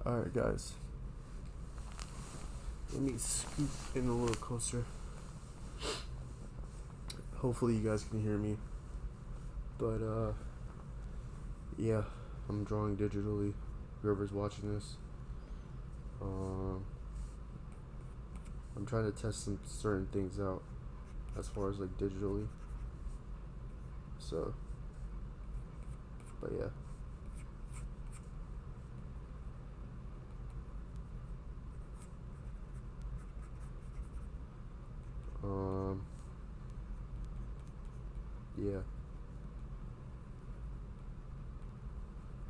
Alright, guys. Let me scoot in a little closer. Hopefully, you guys can hear me. But, yeah, I'm drawing digitally. Whoever's watching this. I'm trying to test some certain things out as far as like digitally. So, but yeah. Yeah.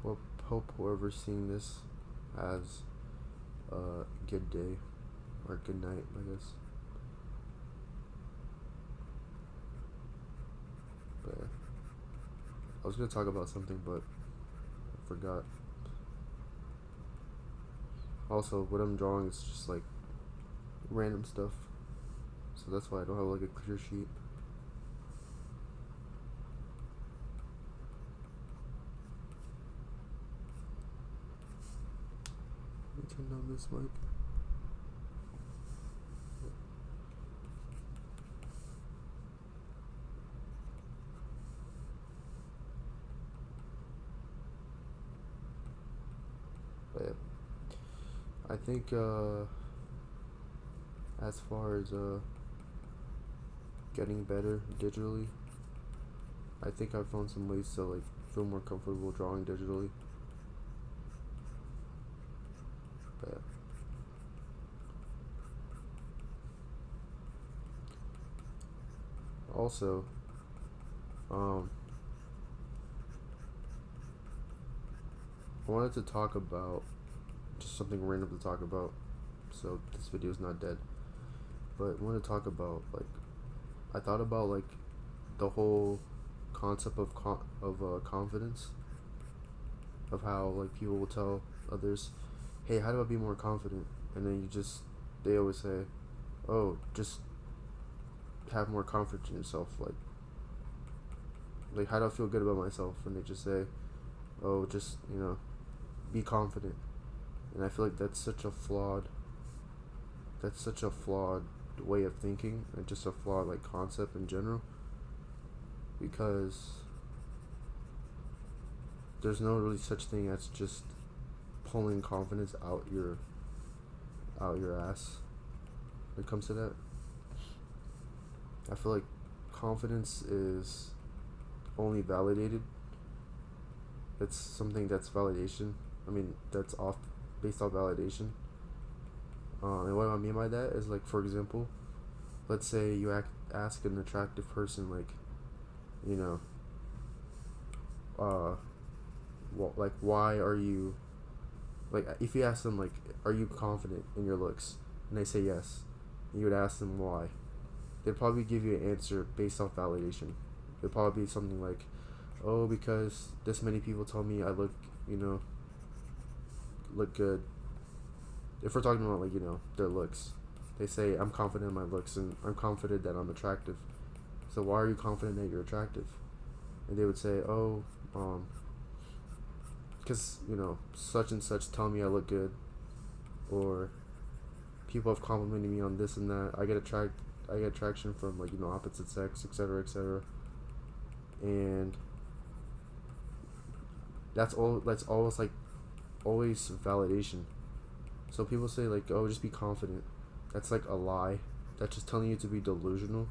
Well, hope whoever's seeing this has a good day or good night, I guess. But yeah. I was gonna talk about something, but I forgot. Also, what I'm drawing is just like random stuff, so that's why I don't have like a clear sheet. Let me turn down this mic. But yeah. I think as far as getting better digitally, I think I've found some ways to like feel more comfortable drawing digitally. But yeah. Also, I wanted to talk about just something random to talk about, so this video is not dead. But I want to talk about like I thought about like the whole concept of confidence, of how like people will tell others, "Hey, how do I be more confident?" And then they always say, "Oh, just have more confidence in yourself." Like how do I feel good about myself? And they just say, "Oh, just be confident." And I feel like that's such a flawed way of thinking, and just a flawed like concept in general, because there's no really such thing as just pulling confidence out your ass when it comes to that. I feel like confidence is only validated. It's something that's validation. I mean, that's based off validation. And what I mean by that is, like, for example, let's say you ask an attractive person, like, you know, like, why are you, like, if you ask them, like, are you confident in your looks? And they say yes. And you would ask them why. They'd probably give you an answer based off validation. It'd probably be something like, oh, because this many people tell me I look good. If we're talking about, like, their looks, they say, I'm confident in my looks and I'm confident that I'm attractive. So why are you confident that you're attractive? And they would say, oh, because, such and such tell me I look good, or people have complimented me on this and that. I get attraction from, like, opposite sex, etc., etc. And that's always like always validation. So people say, like, oh, just be confident. That's like a lie. That's just telling you to be delusional,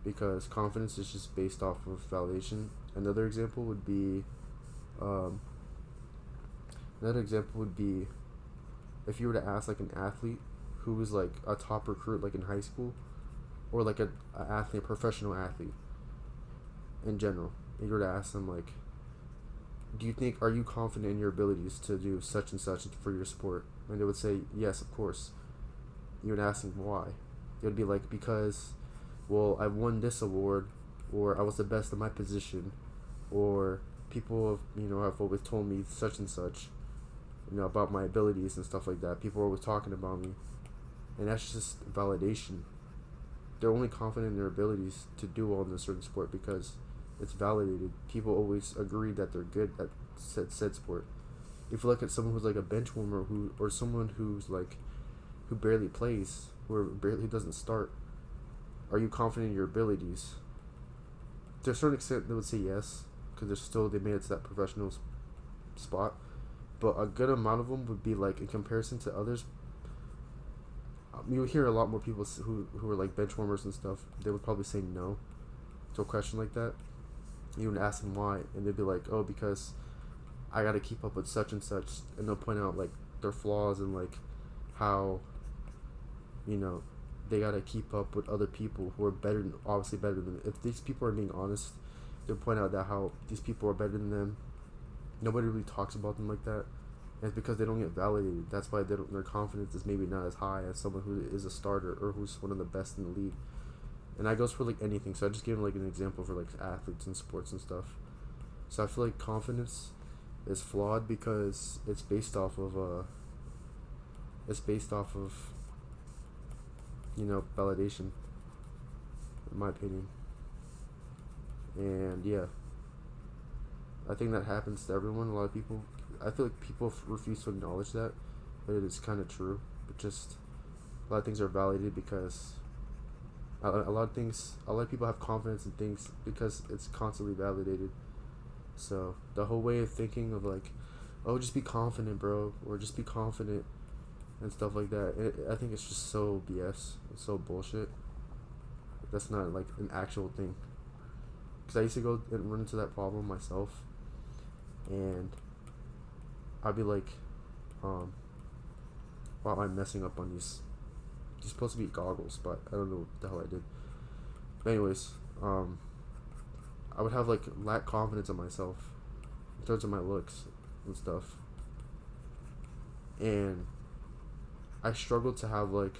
because confidence is just based off of validation. Another example would be if you were to ask, like, an athlete who was like a top recruit, like in high school, or like a professional athlete in general. If you were to ask them, like, are you confident in your abilities to do such and such for your sport? And they would say, yes, of course. You would ask them why. It would be like, because, well, I won this award, or I was the best in my position, or people have always told me such and such, about my abilities and stuff like that. People are always talking about me. And that's just validation. They're only confident in their abilities to do well in a certain sport because it's validated. People always agree that they're good at said sport if you look at someone who's like a bench warmer or someone who's like who barely plays, who doesn't start, are you confident in your abilities? To a certain extent, they would say yes, because they made it to that professional spot. But a good amount of them would be like, in comparison to others, you hear a lot more people who are like bench warmers and stuff. They would probably say no to a question like that. You would ask them why, and they'd be like, "Oh, because I got to keep up with such and such," and they'll point out like their flaws and like how, you know, they got to keep up with other people who are obviously better than them. If these people are being honest, they'll point out that how these people are better than them. Nobody really talks about them like that. And it's because they don't get validated. That's why their confidence is maybe not as high as someone who is a starter or who's one of the best in the league. And that goes for like anything. So I just gave like an example for like athletes and sports and stuff. So I feel like confidence is flawed because it's based off of validation, in my opinion. And yeah, I think that happens to everyone. A lot of people, I feel like people refuse to acknowledge that, but it is kind of true. But just a lot of things are validated because a lot of people have confidence in things because it's constantly validated. So the whole way of thinking of like, oh, just be confident, bro, or just be confident and stuff like that, I think it's just so BS. It's so bullshit. That's not like an actual thing. Because I used to go and run into that problem myself, and I'd be like, wow, I'm messing up on these supposed to be goggles, but I don't know what the hell I did. But anyways, I would have like lack confidence in myself in terms of my looks and stuff, and I struggled to have like,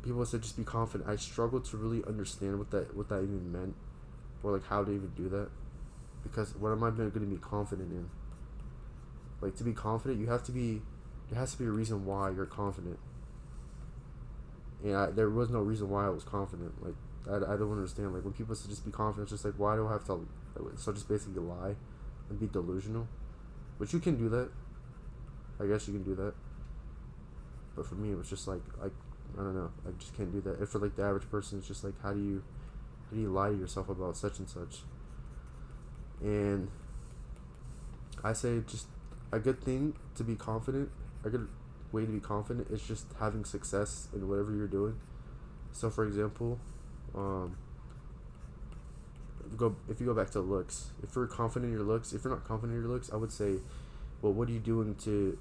people said just be confident. I struggled to really understand what that even meant, or like how to even do that, because what am I going to be confident in? Like, to be confident, there has to be a reason why you're confident. And there was no reason why I was confident. Like, I don't understand. Like, when people say just be confident, it's just like, why do I have to, so just basically lie and be delusional? Which you can do that. I guess you can do that. But for me, it was just like, I don't know. I just can't do that. And for like the average person, it's just like, how do you lie to yourself about such and such? And I say just a good thing to be confident, a good way to be confident is just having success in whatever you're doing. So for example, if you go back to looks, if you're confident in your looks, if you're not confident in your looks, I would say, well, what are you doing to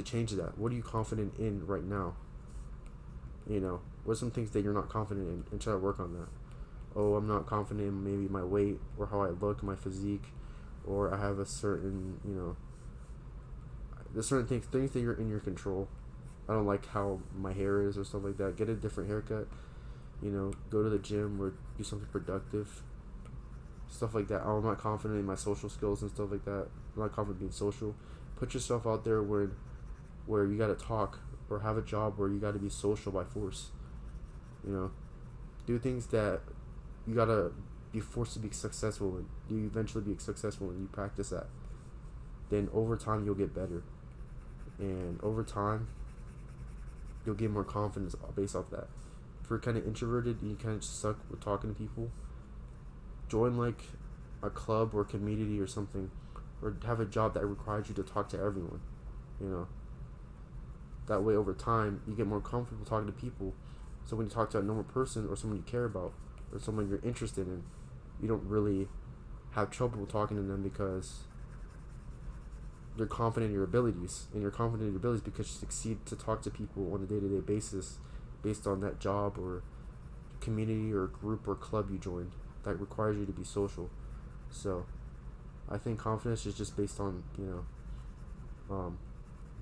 change that? What are you confident in right now? You know, what are some things that you're not confident in, and try to work on that. Oh, I'm not confident in maybe my weight or how I look, my physique, or I have a certain, there's certain things that you're in your control. I don't like how my hair is or stuff like that. Get a different haircut, go to the gym or do something productive. Stuff like that. I'm not confident in my social skills and stuff like that. I'm not confident being social. Put yourself out there where you gotta talk or have a job where you gotta be social by force. Do things that you gotta be forced to be successful in. You eventually be successful and you practice that. Then over time you'll get better. And over time you'll get more confidence based off that. If you're kind of introverted and you kind of suck with talking to people, join like a club or community or something, or have a job that requires you to talk to everyone. That way over time you get more comfortable talking to people, so when you talk to a normal person or someone you care about or someone you're interested in, you don't really have trouble talking to them because you're confident in your abilities, and you're confident in your abilities because you succeed to talk to people on a day-to-day basis based on that job or community or group or club you joined that requires you to be social. So I think confidence is just based on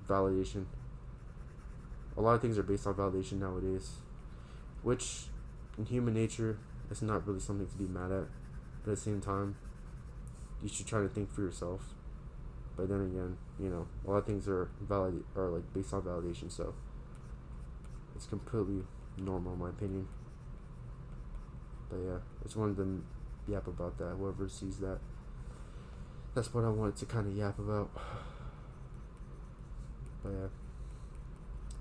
validation. A lot of things are based on validation nowadays, which in human nature is not really something to be mad at, but at the same time you should try to think for yourself. But then again, a lot of things are like based on validation, so it's completely normal in my opinion. But yeah, I just wanted to yap about that. Whoever sees that, that's what I wanted to kind of yap about. But yeah,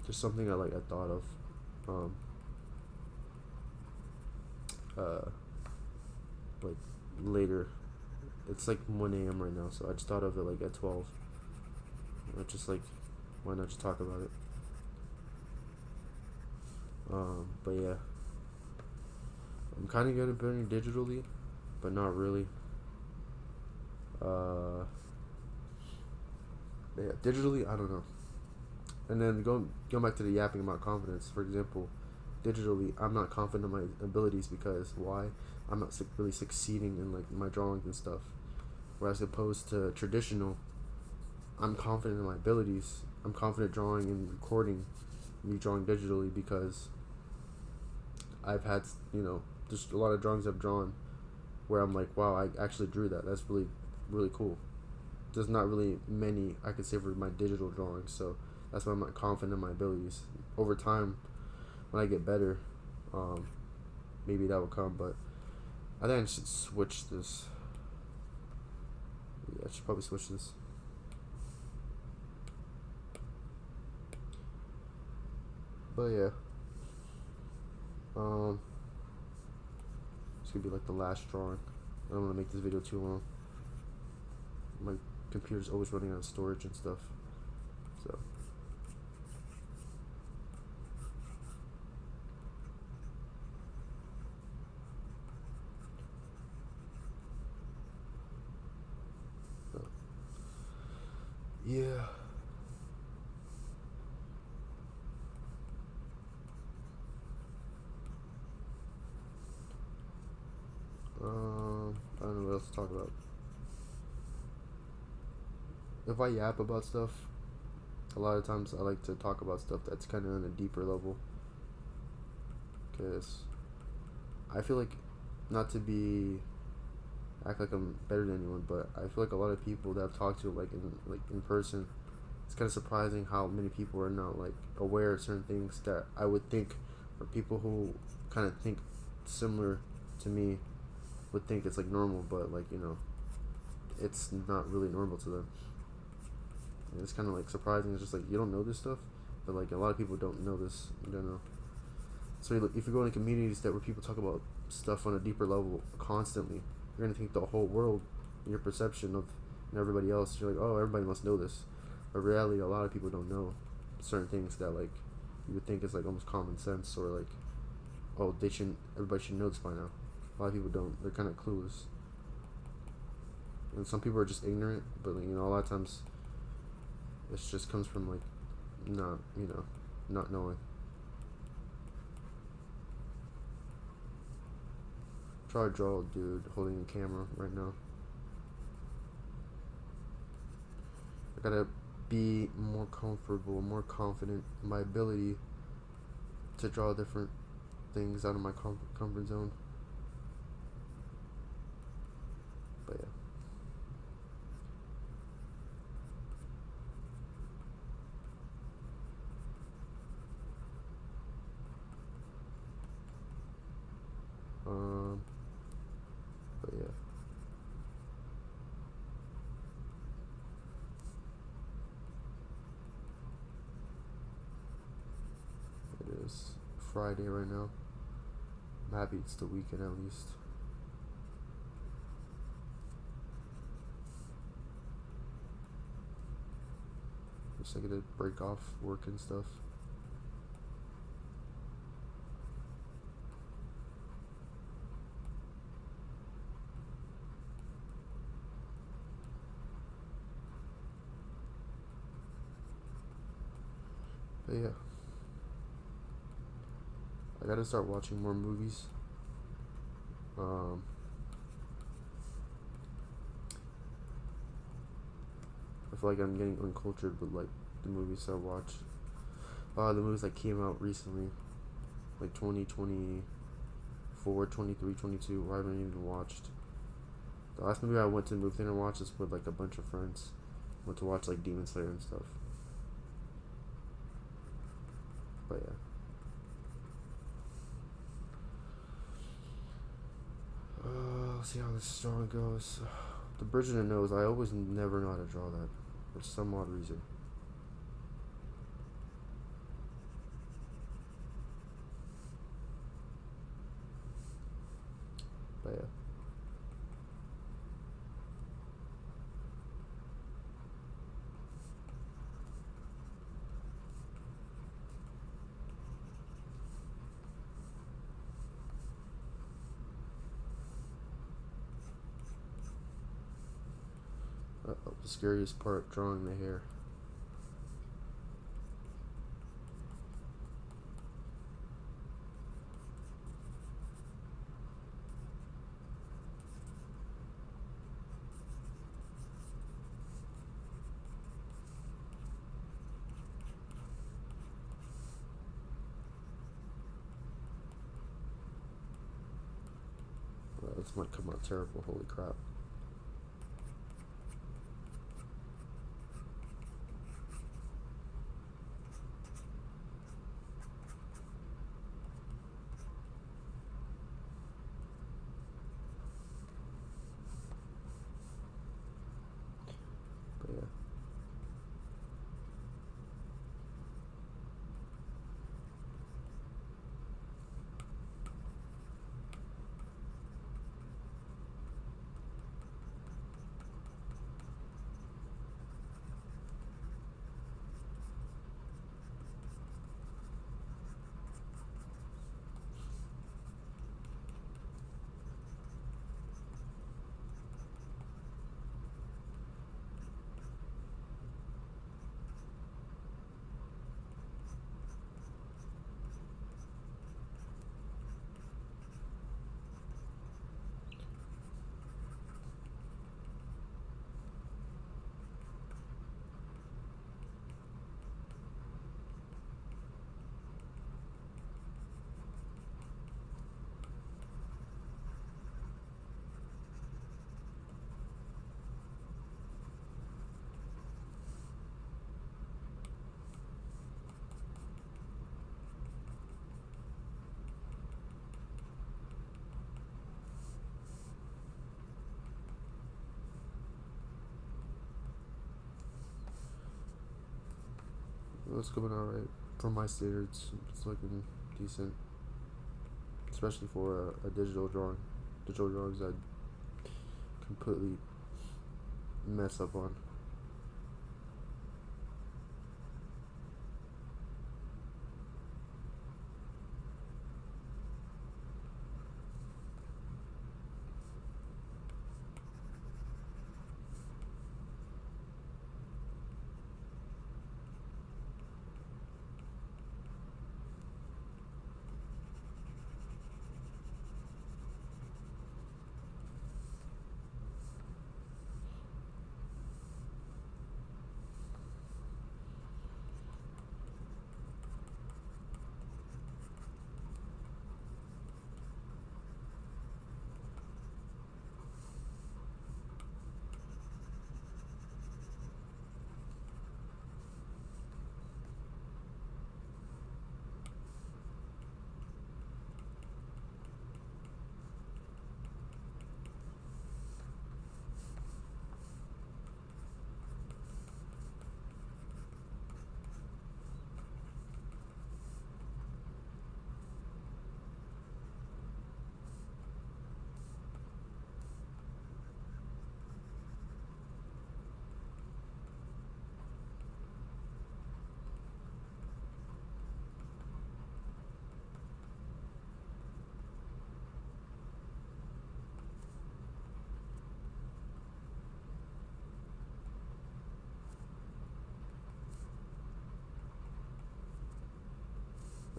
just something I thought of. Um, uh, like later. It's like 1 a.m. right now, so I just thought of it like at 12. I just like, why not just talk about it? But yeah, I'm kind of good at burning digitally, but not really. Uh, yeah, digitally, I don't know. And then going back to the yapping about confidence, for example, digitally, I'm not confident in my abilities because why? I'm not really succeeding in like my drawings and stuff. Whereas opposed to traditional, I'm confident in my abilities. I'm confident drawing and recording me drawing digitally because I've had, just a lot of drawings I've drawn where I'm like, wow, I actually drew that. That's really, really cool. There's not really many I could say for my digital drawings, so that's why I'm not confident in my abilities. Over time, when I get better, um, maybe that will come, but I think I should switch this. Yeah, I should probably switch this. But yeah, um, it's gonna be like the last drawing. I don't want to make this video too long. My computer's always running out of storage and stuff, so. Yeah. I don't know what else to talk about. If I yap about stuff, a lot of times I like to talk about stuff that's kind of on a deeper level. Because I feel like, not to be act like I'm better than anyone, but I feel like a lot of people that I've talked to in person, it's kind of surprising how many people are not like aware of certain things that I would think, or people who kind of think similar to me would think it's like normal, but like it's not really normal to them. And it's kind of like surprising. It's just like you don't know this stuff, but like a lot of people don't know this in general. So if you go into communities where people talk about stuff on a deeper level constantly, you're gonna think the whole world, your perception of and everybody else, you're like, oh, everybody must know this. But reality, a lot of people don't know certain things that like you would think is like almost common sense, or like, oh, everybody should know this by now. A lot of people don't. They're kind of clueless, and some people are just ignorant. But like, a lot of times, it just comes from like not knowing. Try to draw a dude holding a camera right now. I gotta be more comfortable, more confident in my ability to draw different things out of my comfort zone. But yeah. But yeah. It is Friday right now. I'm happy it's the weekend at least. Just like to break off work and stuff. But yeah. I gotta start watching more movies. I feel like I'm getting uncultured with like the movies I watch. A lot of the movies that came out recently, like 2024, 23, 22, I haven't even watched. The last movie I went to the movie theater and watched is with like a bunch of friends. Went to watch like Demon Slayer and stuff. But yeah. Let's see how this drawing goes. The bridge of the nose, I always never know how to draw that for some odd reason. the scariest part, drawing the hair. This might come out terrible, holy crap. But yeah. It's coming out right. For my standards, it's looking decent. Especially for a digital drawing. Digital drawings I'd completely mess up on.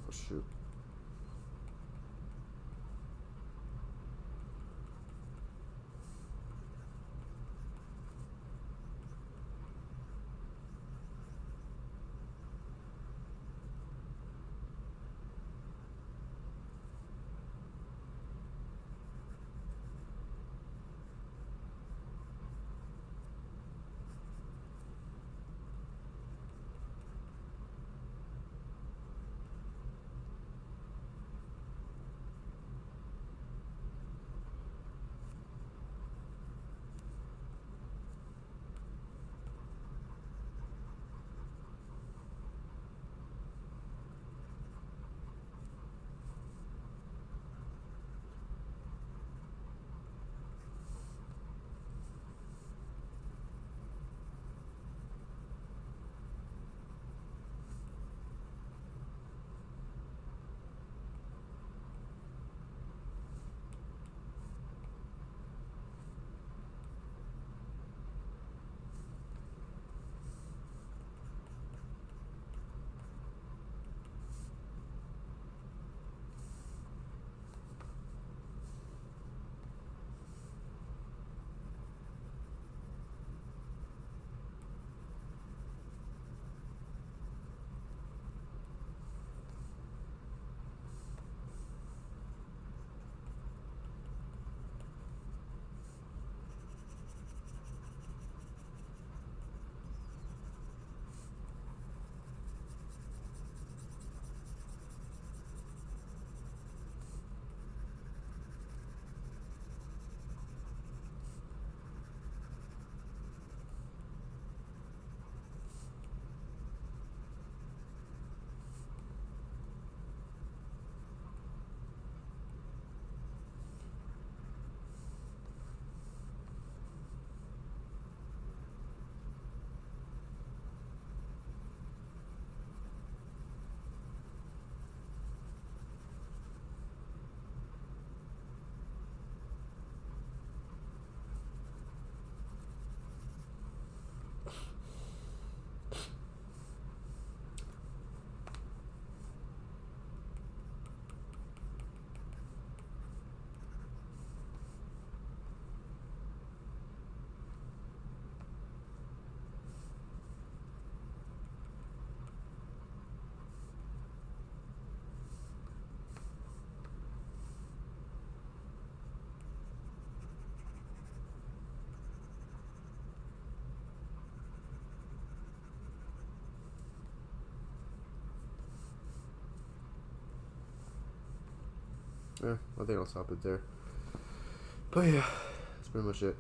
Oh shoot. Yeah, I think I'll stop it there. But yeah, that's pretty much it.